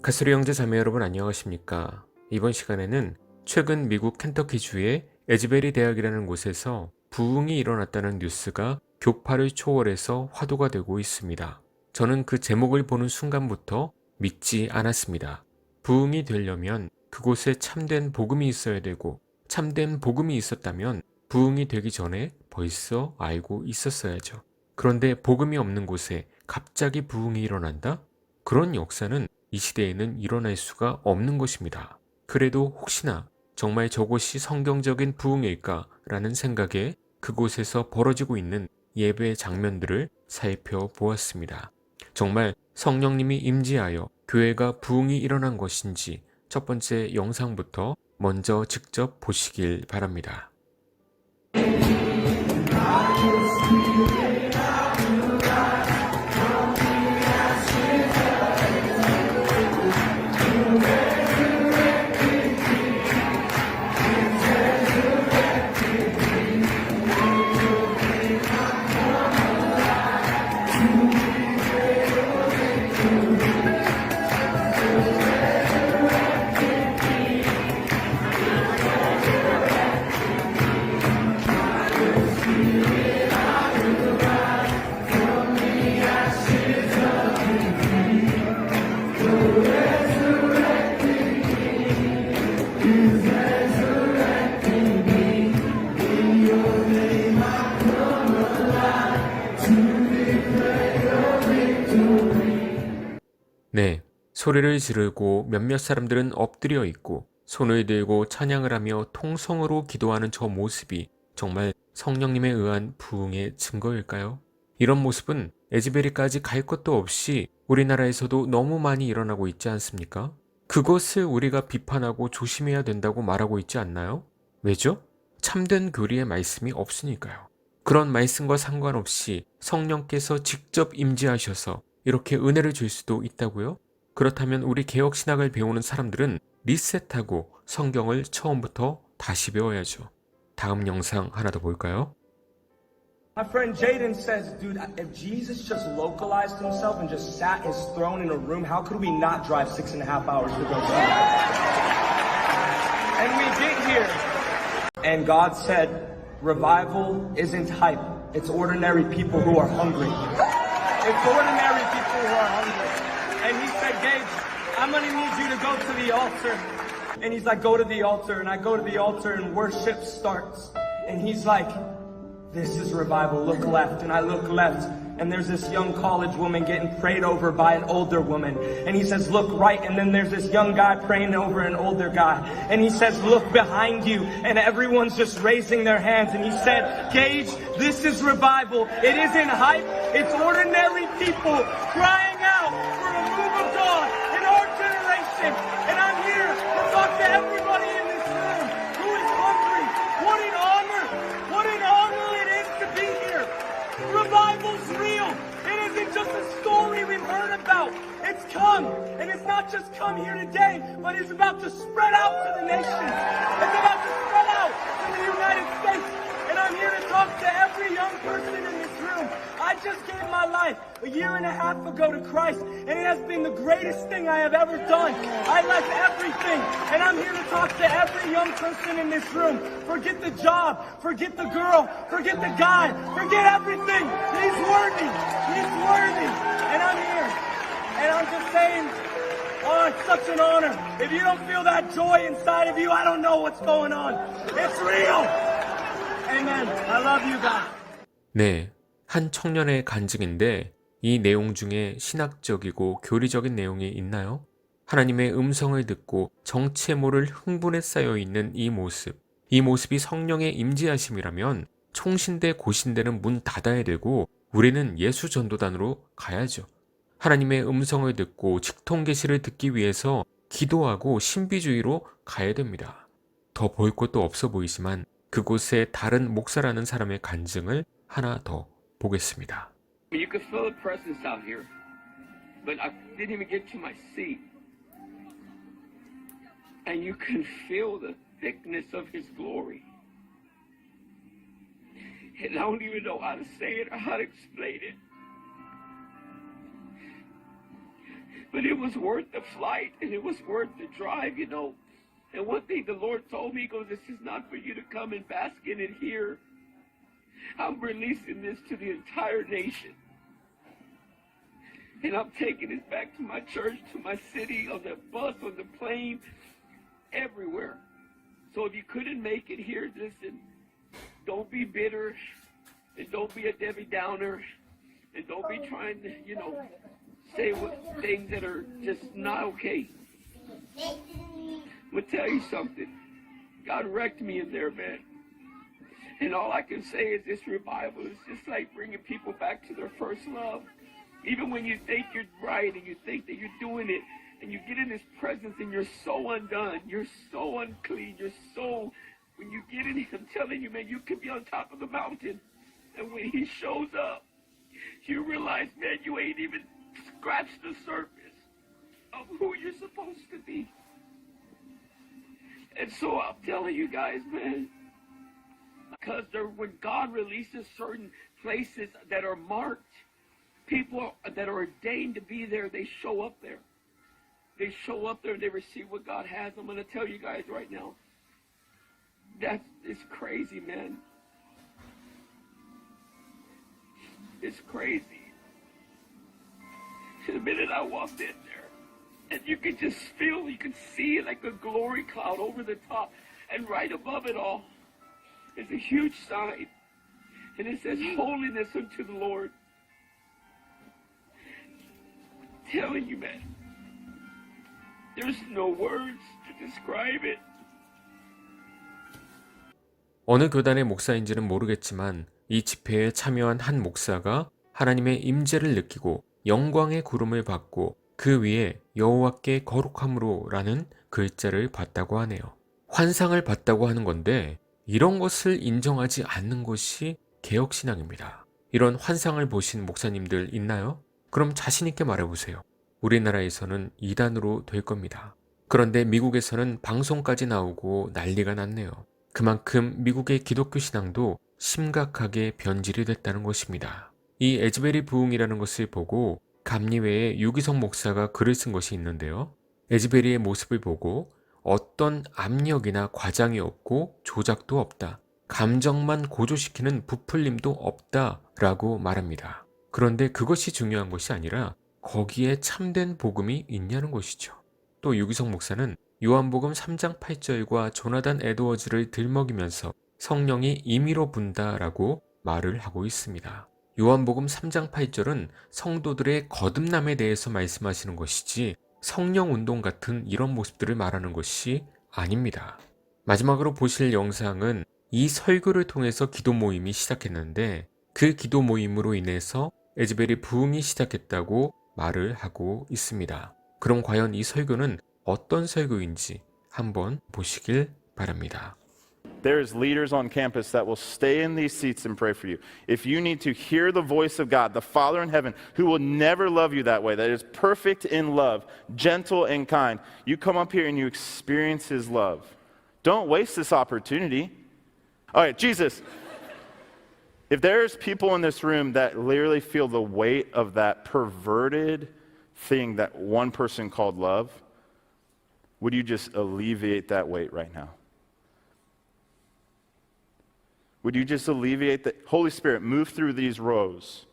가수리 형제 자매 여러분 안녕하십니까? 이번 시간에는 최근 미국 켄터키주의 에즈베리 대학이라는 곳에서 부흥이 일어났다는 뉴스가 교파를 초월해서 화두가 되고 있습니다. 저는 그 제목을 보는 순간부터 믿지 않았습니다. 부흥이 되려면 그곳에 참된 복음이 있어야 되고 참된 복음이 있었다면 부흥이 되기 전에 벌써 알고 있었어야죠. 그런데 복음이 없는 곳에 갑자기 부흥이 일어난다? 그런 역사는 이 시대에는 일어날 수가 없는 것입니다. 그래도 혹시나 정말 저곳이 성경적인 부흥일까라는 생각에 그곳에서 벌어지고 있는 예배 장면들을 살펴보았습니다. 정말 성령님이 임재하여 교회가 부흥이 일어난 것인지 첫 번째 영상부터 먼저 직접 보시길 바랍니다. 네, 소리를 지르고 몇몇 사람들은 엎드려 있고 손을 들고 찬양을 하며 통성으로 기도하는 저 모습이 정말 성령님에 의한 부흥의 증거일까요? 이런 모습은 에즈베리까지 갈 것도 없이 우리나라에서도 너무 많이 일어나고 있지 않습니까? 그것을 우리가 비판하고 조심해야 된다고 말하고 있지 않나요? 왜죠? 참된 교리의 말씀이 없으니까요. 그런 말씀과 상관없이 성령께서 직접 임재하셔서 이렇게 은혜를 줄 수도 있다고요? 그렇다면 우리 개혁신학을 배우는 사람들은 리셋하고 성경을 처음부터 다시 배워야죠. 다음 영상 하나 더 볼까요? My friend Jaden says, dude, if Jesus just localized himself and just sat his throne in a room, how could we not drive 6.5 hours to go see him? And we get here, and God said, revival isn't hype. It's ordinary people who are hungry. It's ordinary people who are hungry. And he said, Gage, I'm going to need you to go to the altar. And he's like, go to the altar. And I go to the altar and worship starts. And he's like, this is revival. Look left. And I look left. And there's this young college woman getting prayed over by an older woman. And he says, look right. And then there's this young guy praying over an older guy. And he says, look behind you. And everyone's just raising their hands. And he said, Gage, this is revival. It isn't hype. It's ordinary people crying out for a move of God in our generation. And I'm here to talk to everybody in this room who is hungry. What an honor it is to be here. Revival's real. It isn't just a story we've heard about. It's come. And it's not just come here today, but it's about to spread out to the nations. It's about to spread out to the United States. And I'm here to talk to every young person in this room. I just gave my life a year and a half ago to Christ, and it has been the greatest thing I have ever done. I left everything, and I'm here to talk to every young person in this room. Forget the job, forget the girl, forget the guy, forget everything. He's worthy. He's worthy. And I'm here. And I'm just saying, oh, it's such an honor. If you don't feel that joy inside of you, I don't know what's going on. It's real. Amen. I love you guys. 네, 한 청년의 간증인데 이 내용 중에 신학적이고 교리적인 내용이 있나요? 하나님의 음성을 듣고 정체 모를 흥분에 쌓여 있는 이 모습이 성령의 임재하심이라면 총신대 고신대는 문 닫아야 되고 우리는 예수 전도단으로 가야죠. 하나님의 음성을 듣고 직통 계시를 듣기 위해서 기도하고 신비주의로 가야 됩니다. 더 볼 것도 없어 보이지만 그곳에 다른 목사라는 사람의 간증을 하나 더 보겠습니다. You could feel the presence out here, but I didn't even get to my seat. And you can feel the thickness of His glory. And I don't even know how to say it or how to explain it. But it was worth the flight and it was worth the drive, you know. And one thing the Lord told me, he goes, this is not for you to come and bask in it here. I'm releasing this to the entire nation. And I'm taking this back to my church, to my city, on the bus, on the plane, everywhere. So if you couldn't make it here, listen, don't be bitter, and don't be a Debbie Downer, and don't be trying to, you know, say things that are just not okay. I'm going to tell you something. God wrecked me in there, man. And all I can say is this revival is just like bringing people back to their first love. Even when you think you're right and you think that you're doing it, and you get in his presence and you're so undone, you're so unclean, when you get in him, I'm telling you, man, you could be on top of the mountain. And when he shows up, you realize, man, you ain't even scratched the surface of who you're supposed to be. And so I'm telling you guys, man, because when God releases certain places that are marked, people that are ordained to be there, they show up there. They show up there and they receive what God has. I'm going to tell you guys right now. It's crazy, man. It's crazy. The minute I walked in there, and you could just feel, you could see like a glory cloud over the top. And right above it all is a huge sign. And it says, holiness unto the Lord. I'm telling you, man. There's no words to describe it. 어느 교단의 목사인지는 모르겠지만 이 집회에 참여한 한 목사가 하나님의 임재를 느끼고 영광의 구름을 받고 그 위에 여호와께 거룩함으로 라는 글자를 봤다고 하네요. 환상을 봤다고 하는 건데 이런 것을 인정하지 않는 것이 개혁신앙입니다. 이런 환상을 보신 목사님들 있나요? 그럼 자신 있게 말해보세요. 우리나라에서는 이단으로 될 겁니다. 그런데 미국에서는 방송까지 나오고 난리가 났네요. 그만큼 미국의 기독교 신앙도 심각하게 변질이 됐다는 것입니다. 이 에즈베리 부흥이라는 것을 보고 감리회의 유기성 목사가 글을 쓴 것이 있는데요. 에즈베리의 모습을 보고 어떤 압력이나 과장이 없고 조작도 없다. 감정만 고조시키는 부풀림도 없다라고 말합니다. 그런데 그것이 중요한 것이 아니라 거기에 참된 복음이 있냐는 것이죠. 또 유기성 목사는 요한복음 3장 8절과 조나단 에드워즈를 들먹이면서 성령이 임의로 분다라고 말을 하고 있습니다. 요한복음 3장 8절은 성도들의 거듭남에 대해서 말씀하시는 것이지 성령운동 같은 이런 모습들을 말하는 것이 아닙니다. 마지막으로 보실 영상은 이 설교를 통해서 기도 모임이 시작했는데 그 기도 모임으로 인해서 에즈베리 부흥이 시작했다고 말을 하고 있습니다. 그럼 과연 이 설교는 어떤 설교인지 한번 보시길 바랍니다. There's leaders on campus that will stay in these seats and pray for you. If you need to hear the voice of God, the Father in heaven, who will never love you that way, that is perfect in love, gentle and kind, you come up here and you experience His love. Don't waste this opportunity. All right, Jesus, if there's people in this room that literally feel the weight of that perverted thing that one person called love, would you just alleviate that weight right now? Would you just alleviate the Holy Spirit, move through these rows.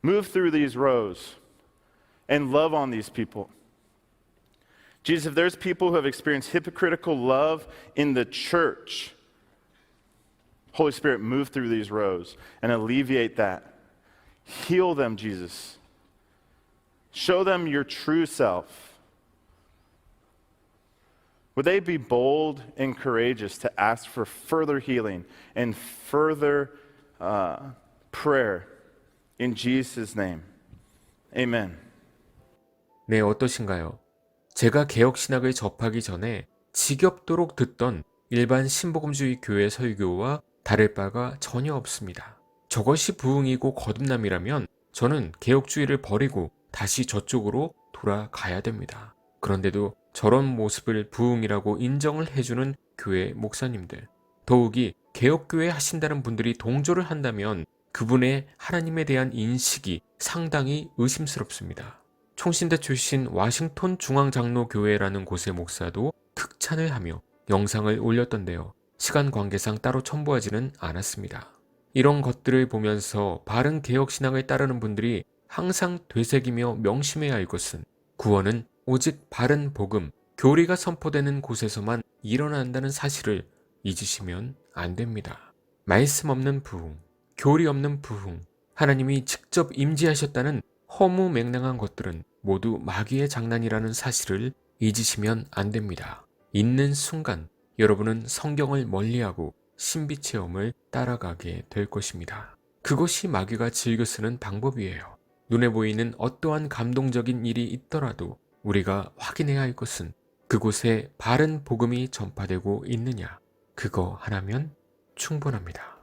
Move through these rows and love on these people. Jesus, if there's people who have experienced hypocritical love in the church, Holy Spirit, move through these rows and alleviate that. Heal them, Jesus. Show them your true self. Would they be bold and courageous to ask for further healing and further prayer in Jesus' name? Amen. 네, 어떠신가요? 제가 개혁신학을 접하기 전에 지겹도록 듣던 일반 신복음주의 교회 설교와 다를 바가 전혀 없습니다. 저것이 부흥이고 거듭남이라면 저는 개혁주의를 버리고 다시 저쪽으로 돌아가야 됩니다. 그런데도 저런 모습을 부흥이라고 인정을 해주는 교회 목사님들, 더욱이 개혁교회 하신다는 분들이 동조를 한다면 그분의 하나님에 대한 인식이 상당히 의심스럽습니다. 총신대 출신 와싱턴 중앙장로교회라는 곳의 목사도 극찬을 하며 영상을 올렸던데요. 시간 관계상 따로 첨부하지는 않았습니다. 이런 것들을 보면서 바른 개혁신앙을 따르는 분들이 항상 되새기며 명심해야 할 것은 구원은 오직 바른 복음, 교리가 선포되는 곳에서만 일어난다는 사실을 잊으시면 안 됩니다. 말씀 없는 부흥, 교리 없는 부흥, 하나님이 직접 임재하셨다는 허무맹랑한 것들은 모두 마귀의 장난이라는 사실을 잊으시면 안 됩니다. 있는 순간 여러분은 성경을 멀리하고 신비체험을 따라가게 될 것입니다. 그것이 마귀가 즐겨 쓰는 방법이에요. 눈에 보이는 어떠한 감동적인 일이 있더라도 우리가 확인해야 할 것은 그곳에 바른 복음이 전파되고 있느냐. 그거 하나면 충분합니다.